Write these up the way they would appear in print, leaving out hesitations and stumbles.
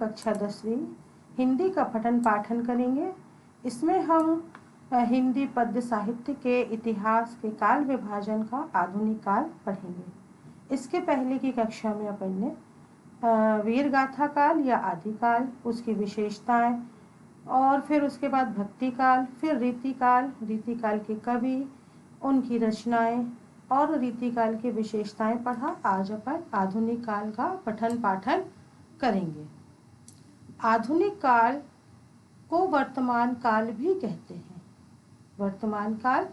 कक्षा 10वीं हिंदी का पठन पाठन करेंगे। इसमें हम हिंदी पद्य साहित्य के इतिहास के काल विभाजन का आधुनिक काल पढ़ेंगे। इसके पहले की कक्षा में अपन ने वीर गाथा काल या आदिकाल, उसकी विशेषताएं, और फिर उसके बाद भक्ति काल, फिर रीतिकाल, रीतिकाल के कवि, उनकी रचनाएं और रीतिकाल की विशेषताएं पढ़ा। आज अपन आधुनिक काल का पठन पाठन करेंगे। आधुनिक काल को वर्तमान काल भी कहते हैं। वर्तमान काल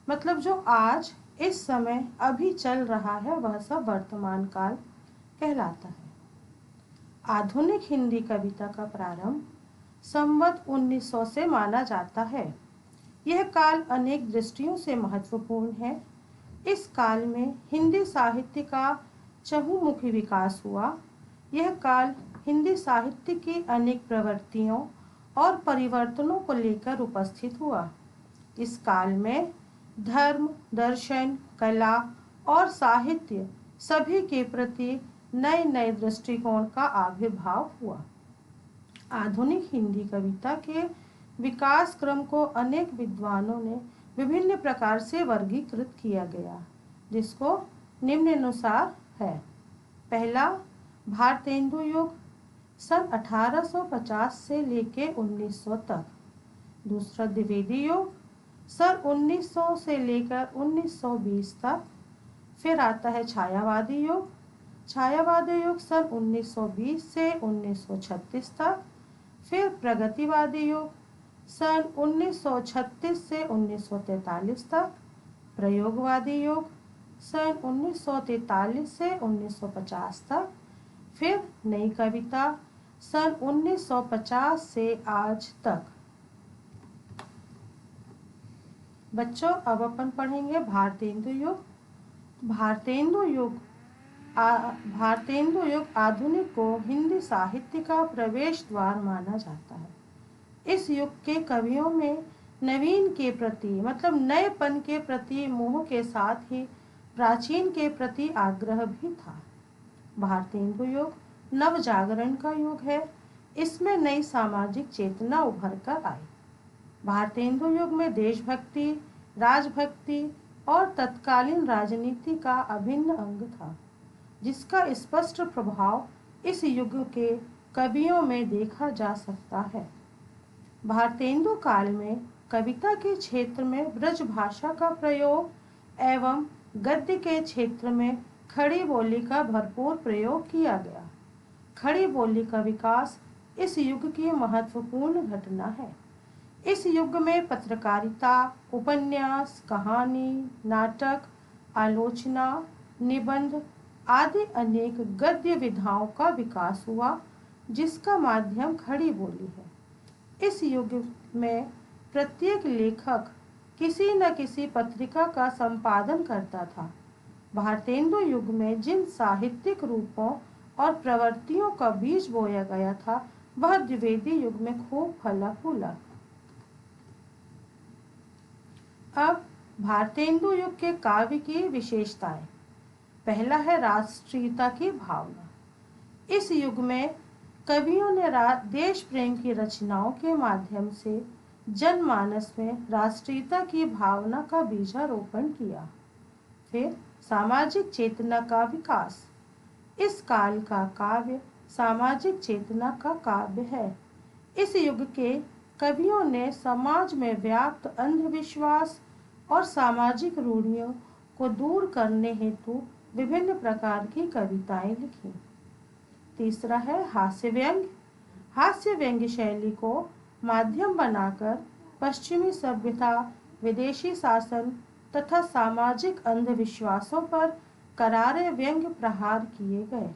मतलब जो आज इस समय अभी चल रहा है वह सब वर्तमान काल कहलाता है। आधुनिक हिंदी कविता का प्रारंभ संवत 1900 से माना जाता है। यह काल अनेक दृष्टियों से महत्वपूर्ण है। इस काल में हिंदी साहित्य का चहुमुखी विकास हुआ। यह काल हिंदी साहित्य की अनेक प्रवृत्तियों और परिवर्तनों को लेकर उपस्थित हुआ। इस काल में धर्म, दर्शन, कला और साहित्य सभी के प्रति नए नए दृष्टिकोण का आविर्भाव हुआ। आधुनिक हिंदी कविता के विकास क्रम को अनेक विद्वानों ने विभिन्न प्रकार से वर्गीकृत किया गया, जिसको निम्नानुसार है। पहला, भारतेंदु युग सन 1850 से लेकर 1900 तक। दूसरा, द्विवेदी युग सन 1900 से लेकर 1920 तक। फिर आता है छायावादी युग। छायावादी युग सन 1920 से 1936 तक। फिर प्रगतिवादी युग सन 1936 से 1943 तक। प्रयोगवादी युग सन 1943 से 1950 तक। फिर नई कविता सन 1950 से आज तक। बच्चों, अब अपन पढ़ेंगे भारतेंदु युग। भारतेंदु युग आधुनिक को हिंदी साहित्य का प्रवेश द्वार माना जाता है। इस युग के कवियों में नवीन के प्रति मतलब नएपन के प्रति मोह के साथ ही प्राचीन के प्रति आग्रह भी था। भारतेंदु युग नव जागरण का युग है। इसमें नई सामाजिक चेतना उभर कर आई। भारतेंदु युग में देशभक्ति, राजभक्ति और तत्कालीन राजनीति का अभिन्न अंग था, जिसका स्पष्ट प्रभाव इस युग के कवियों में देखा जा सकता है। भारतेंदु काल में कविता के क्षेत्र में ब्रज भाषा का प्रयोग एवं गद्य के क्षेत्र में खड़ी बोली का भरपूर प्रयोग किया गया। खड़ी बोली का विकास इस युग की महत्वपूर्ण घटना है। इस युग में पत्रकारिता, उपन्यास, कहानी, नाटक, आलोचना, निबंध आदि अनेक गद्य विधाओं का विकास हुआ, जिसका माध्यम खड़ी बोली है। इस युग में प्रत्येक लेखक किसी न किसी पत्रिका का संपादन करता था। भारतेंदु युग में जिन साहित्यिक रूपों और प्रवृत्तियों का बीज बोया गया था, वह द्विवेदी युग में खूब फला फूला। अब भारतेंदु युग के काव्य की विशेषताएं। पहला है राष्ट्रीयता की भावना। इस युग में कवियों ने देश प्रेम की रचनाओं के माध्यम से जनमानस में राष्ट्रीयता की भावना का बीजारोपण किया। फिर सामाजिक चेतना का विकास। इस काल का काव्य सामाजिक चेतना का काव्य है। इस युग के कवियों ने समाज में व्याप्त अंधविश्वास और सामाजिक रूढ़ियों को दूर करने हेतु विभिन्न प्रकार की कविताएं लिखी। तीसरा है हास्य व्यंग्य। हास्य व्यंग्य शैली को माध्यम बनाकर पश्चिमी सभ्यता, विदेशी शासन तथा सामाजिक अंधविश्वासों पर करारे व्यंग्य प्रहार किए गए।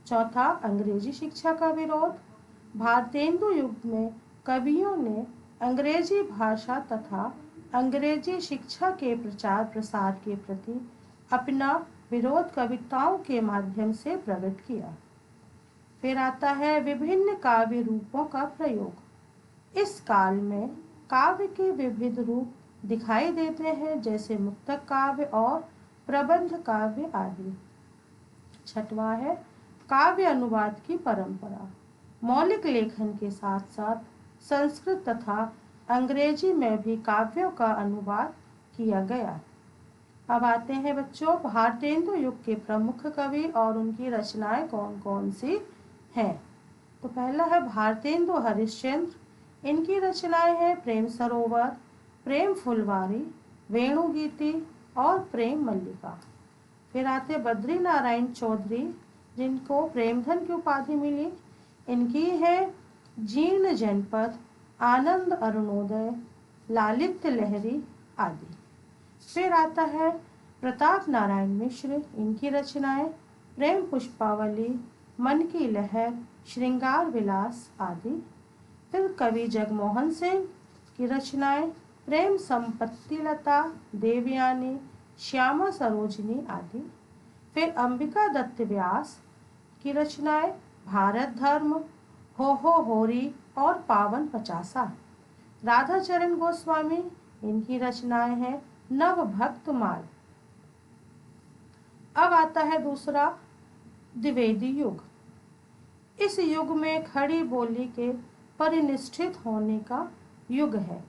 चौथा, अंग्रेजी शिक्षा का विरोध। भारतेंदु युग में कवियों ने अंग्रेजी भाषा तथा अंग्रेजी शिक्षा के प्रचार प्रसार के प्रति अपना विरोध कविताओं के माध्यम से प्रकट किया। फिर आता है विभिन्न काव्य रूपों का प्रयोग। इस काल में काव्य के विविध रूप दिखाई देते हैं, जैसे मुक्तक काव्य और प्रबंध काव्य आदि। छठवां है काव्य अनुवाद की परंपरा। मौलिक लेखन के साथ साथ संस्कृत तथा अंग्रेजी में भी काव्यों का अनुवाद किया गया। अब आते हैं बच्चों भारतेंदु युग के प्रमुख कवि और उनकी रचनाएं कौन कौन सी हैं। तो पहला है भारतेंदु हरिश्चंद्र। इनकी रचनाएं हैं प्रेम सरोवर, प्रेम फुलवारी, वेणुगीति और प्रेम मल्लिका। फिर आते बद्री नारायण चौधरी, जिनको प्रेमधन की उपाधि मिली। इनकी है जीर्ण जनपद, आनंद अरुणोदय, लालित्य लहरी आदि। फिर आता है प्रताप नारायण मिश्र। इनकी रचनाएं प्रेम पुष्पावली, मन की लहर, श्रृंगार विलास आदि। फिर कवि जगमोहन सिंह की रचनाएं प्रेम संपत्ति लता, देवयानी, श्यामा सरोजनी आदि। फिर अंबिका दत्त व्यास की रचनाएं भारत धर्म, हो होरी और पावन पचासा। राधाचरण गोस्वामी, इनकी रचनाएं हैं नव भक्त माल। अब आता है दूसरा द्विवेदी युग। इस युग में खड़ी बोली के परिनिष्ठित होने का युग है।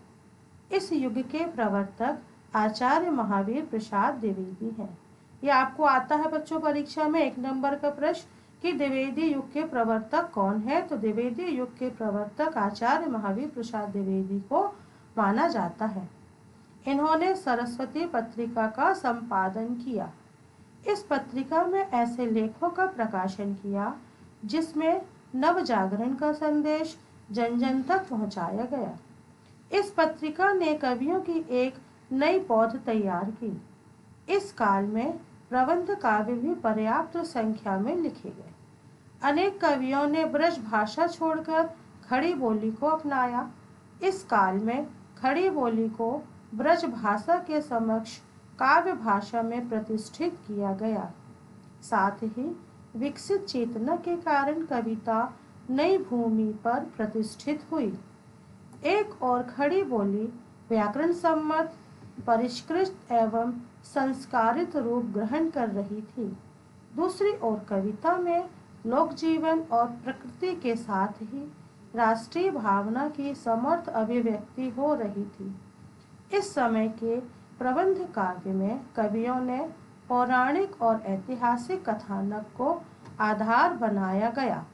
इस युग के प्रवर्तक आचार्य महावीर प्रसाद द्विवेदी हैं। यह आपको आता है बच्चों परीक्षा में 1 नंबर का प्रश्न कि द्विवेदी युग के प्रवर्तक कौन है। तो द्विवेदी युग के प्रवर्तक आचार्य महावीर प्रसाद द्विवेदी को माना जाता है। इन्होंने सरस्वती पत्रिका का संपादन किया। इस पत्रिका में ऐसे लेखों का प्रकाशन किया जिसमें नव जागरण का संदेश जन जन तक पहुंचाया गया। इस पत्रिका ने कवियों की एक नई पौध तैयार की। इस काल में प्रबंध काव्य भी पर्याप्त संख्या में लिखे गए। अनेक कवियों ने ब्रज भाषा छोड़कर खड़ी बोली को अपनाया। इस काल में खड़ी बोली को ब्रज भाषा के समक्ष काव्य भाषा में प्रतिष्ठित किया गया। साथ ही विकसित चेतना के कारण कविता नई भूमि पर प्रतिष्ठित हुई। एक और खड़ी बोली व्याकरण सम्मत, परिष्कृत एवं संस्कारित रूप ग्रहण कर रही थी। दूसरी ओर कविता में लोक जीवन और प्रकृति के साथ ही राष्ट्रीय भावना की समर्थ अभिव्यक्ति हो रही थी। इस समय के प्रबंध काव्य में कवियों ने पौराणिक और ऐतिहासिक कथानक को आधार बनाया गया।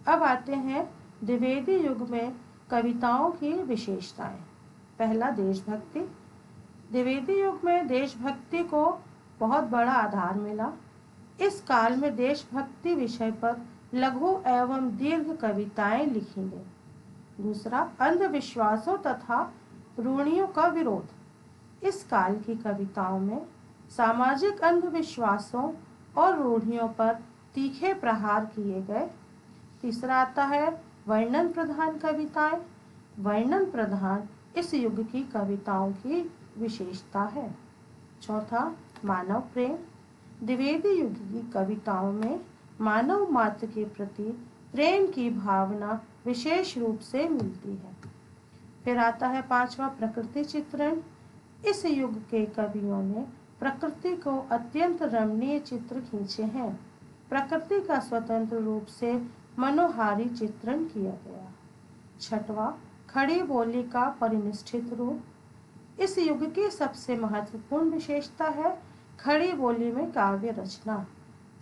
अब आते हैं द्विवेदी युग में कविताओं की विशेषताएं। पहला देशभक्ति। द्विवेदी युग में देशभक्ति को बहुत बड़ा आधार मिला। इस काल में देशभक्ति विषय पर लघु एवं दीर्घ कविताएं लिखी गई। दूसरा अंधविश्वासों तथा रूढ़ियों का विरोध। इस काल की कविताओं में सामाजिक अंधविश्वासों और रूढ़ियों पर तीखे प्रहार किए गए। तीसरा आता है वर्णन प्रधान कविताएं। वर्णन प्रधान इस युग की कविताओं की विशेषता है। चौथा मानव प्रेम। द्विवेदी युग की कविताओं में मानव मात्र के प्रति प्रेम की भावना विशेष रूप से मिलती है। फिर आता है पांचवा प्रकृति चित्रण। इस युग के कवियों ने प्रकृति को अत्यंत रमणीय चित्र खींचे हैं। प्रकृति का स्वतंत्र रूप से मनोहारी चित्रण किया गया। छठवां खड़ी बोली का परिनिष्ठित रूप। इस युग की सबसे महत्वपूर्ण विशेषता है खड़ी बोली में काव्य रचना।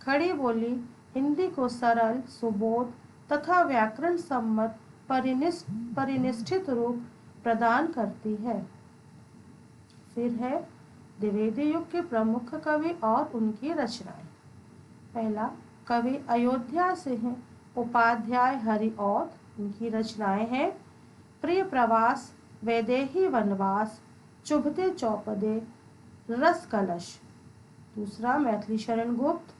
खड़ी बोली हिंदी को सरल, सुबोध तथा व्याकरण सम्मत परिनिष्ठित रूप प्रदान करती है। फिर है द्विवेदी युग के प्रमुख कवि और उनकी रचनाएं। पहला कवि अयोध्या सिंह उपाध्याय हरिऔध। इनकी रचनाएं हैं प्रिय प्रवास, वैदेही वनवास, चुभते चौपदे, रस कलश। दूसरा मैथिली शरण गुप्त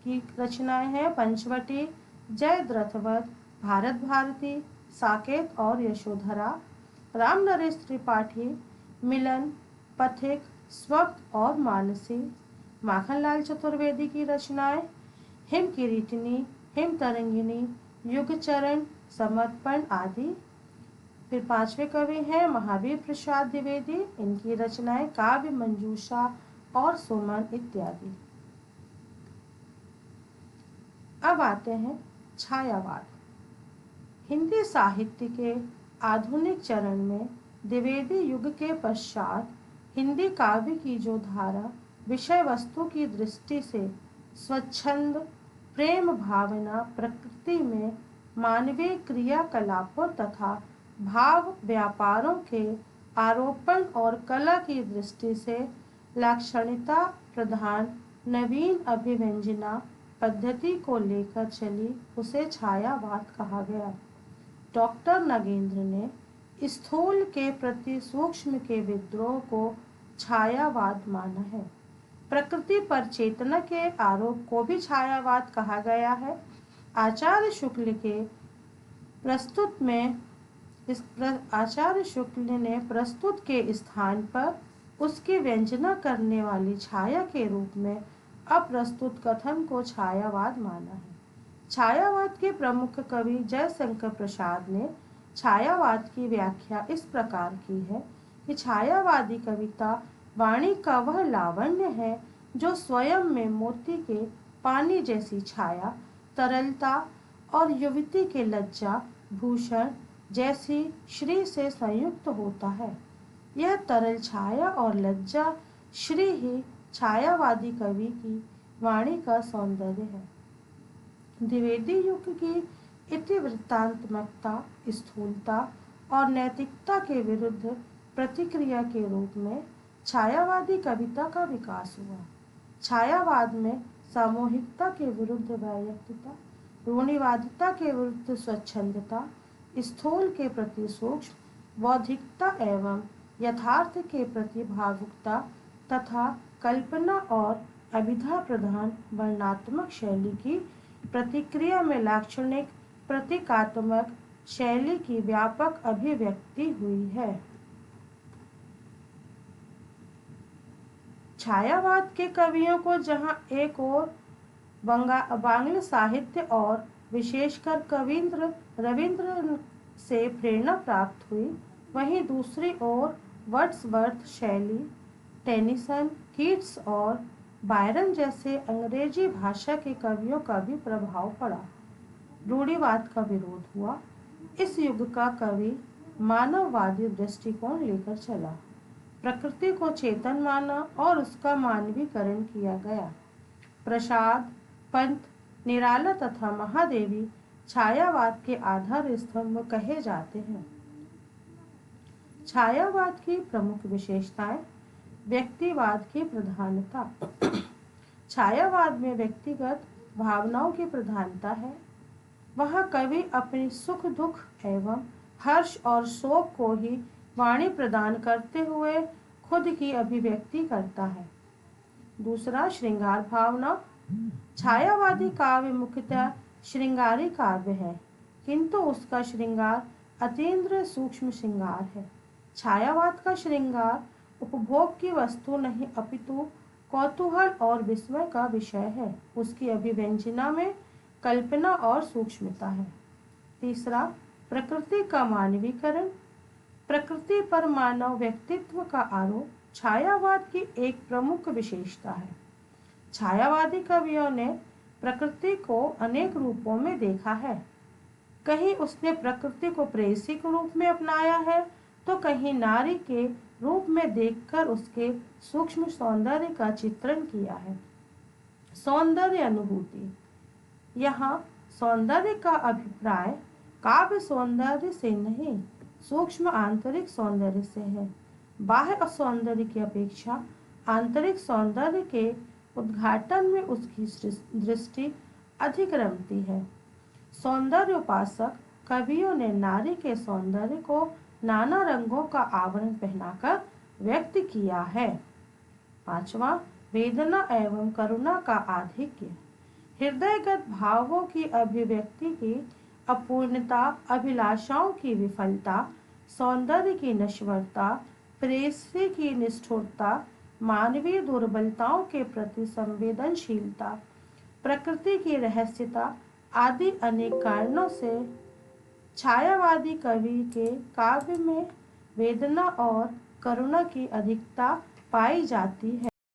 की रचनाएं हैं पंचवटी, जयद्रथवध, भारत भारती, साकेत और यशोधरा। राम नरेश त्रिपाठी मिलन, पथिक, स्वप्न और मानसी। माखनलाल चतुर्वेदी की रचनाएं हिम किरीटिनी, हिम तरंगिनी, युगचरण, समर्पण आदि। फिर पांचवे कवि हैं महावीर प्रसाद द्विवेदी। इनकी रचनाएं काव्य मंजूषा और सुमन इत्यादि। अब आते हैं छायावाद। हिंदी साहित्य के आधुनिक चरण में द्विवेदी युग के पश्चात हिंदी काव्य की जो धारा विषय वस्तु की दृष्टि से स्वच्छंद, प्रेम भावना, प्रकृति में मानवीय क्रियाकलापों तथा भाव व्यापारों के आरोपण और कला की दृष्टि से लाक्षणिकता प्रधान नवीन अभिव्यंजना पद्धति को लेकर चली, उसे छायावाद कहा गया। डॉक्टर नगेंद्र ने स्थूल के प्रति सूक्ष्म के विद्रोह को छायावाद माना है। प्रकृति पर चेतना के आरोप को भी छायावाद कहा गया है। आचार्य शुक्ल ने प्रस्तुत के स्थान पर उसकी व्यंजना करने वाली छाया के रूप में अप्रस्तुत कथन को छायावाद माना है। छायावाद के प्रमुख कवि जयशंकर प्रसाद ने छायावाद की व्याख्या इस प्रकार की है कि छायावादी कविता वाणी का वह लावण्य है जो स्वयं में मोती के पानी जैसी छाया, तरलता और युवती के लज्जा भूषण जैसी श्री से संयुक्त होता है। यह तरल छाया और लज्जा श्री ही छायावादी कवि की वाणी का सौंदर्य है। द्विवेदी युग की इतिवृत्तांतमकता, स्थूलता और नैतिकता के विरुद्ध प्रतिक्रिया के रूप में छायावादी कविता का विकास हुआ। छायावाद में सामूहिकता के विरुद्ध वैयक्तिकता, रूढ़िवादिता के विरुद्ध स्वच्छंदता, स्थूल के प्रति सूक्ष्म, बौद्धिकता एवं यथार्थ के प्रति भावुकता तथा कल्पना और अभिधा प्रधान वर्णनात्मक शैली की प्रतिक्रिया में लाक्षणिक प्रतीकात्मक शैली की व्यापक अभिव्यक्ति हुई है। छायावाद के कवियों को जहां एक ओर बांग्ला साहित्य और विशेषकर रविंद्र से प्रेरणा प्राप्त हुई, वहीं दूसरी ओर वर्ड्सवर्थ शैली, टेनिसन, कीट्स और बायरन जैसे अंग्रेजी भाषा के कवियों का भी प्रभाव पड़ा। रूढ़िवाद का विरोध हुआ। इस युग का कवि मानववादी दृष्टिकोण लेकर चला, प्रकृति को चेतन माना और उसका मानवीकरण किया गया। प्रसाद, पंत, निराला तथा महादेवी छायावाद के आधार स्तंभ कहे जाते हैं। छायावाद की प्रमुख विशेषताएं। व्यक्तिवाद की प्रधानता। छायावाद में व्यक्तिगत भावनाओं की प्रधानता है। वह कवि अपनी सुख दुख एवं हर्ष और शोक को ही वाणी प्रदान करते हुए खुद की अभिव्यक्ति करता है। दूसरा, श्रृंगार भावना। छायावादी काव्य मुख्यतः श्रृंगारी काव्य है, किंतु उसका श्रृंगार अतीन्द्रिय सूक्ष्म श्रृंगार है। छायावाद का श्रृंगार उपभोग की वस्तु नहीं अपितु कौतूहल और विस्मय का विषय है। उसकी अभिव्यंजना में कल्पना और सूक्ष्मता है। तीसरा, प्रकृति का मानवीकरण। प्रकृति पर मानव व्यक्तित्व का आरोप छायावाद की एक प्रमुख विशेषता है। छायावादी कवियों ने प्रकृति को अनेक रूपों में देखा है। कहीं उसने प्रकृति को प्रेयसी के रूप में अपनाया है, तो कहीं नारी के रूप में देखकर उसके सूक्ष्म सौंदर्य का चित्रण किया है। सौंदर्य अनुभूति। यहाँ सौंदर्य का अभिप्राय काव्य सौंदर्य से नहीं, सूक्ष्म आंतरिक सौंदर्य से है। बाह्य सौंदर्य की अपेक्षा आंतरिक सौंदर्य के उद्घाटन में उसकी दृष्टि अधिक रमती है। सौंदर्य उपासक कवियों ने नारी के सौंदर्य को नाना रंगों का आवरण पहनाकर व्यक्त किया है। पांचवा, वेदना एवं करुणा का आधिक्य। हृदयगत भावों की अभिव्यक्ति की अपूर्णता, अभिलाषाओं की विफलता, सौंदर्य की नश्वरता, प्रेयसी की निष्ठुरता, मानवीय दुर्बलताओं के प्रति संवेदनशीलता, प्रकृति की रहस्यता आदि अनेक कारणों से छायावादी कवि के काव्य में वेदना और करुणा की अधिकता पाई जाती है।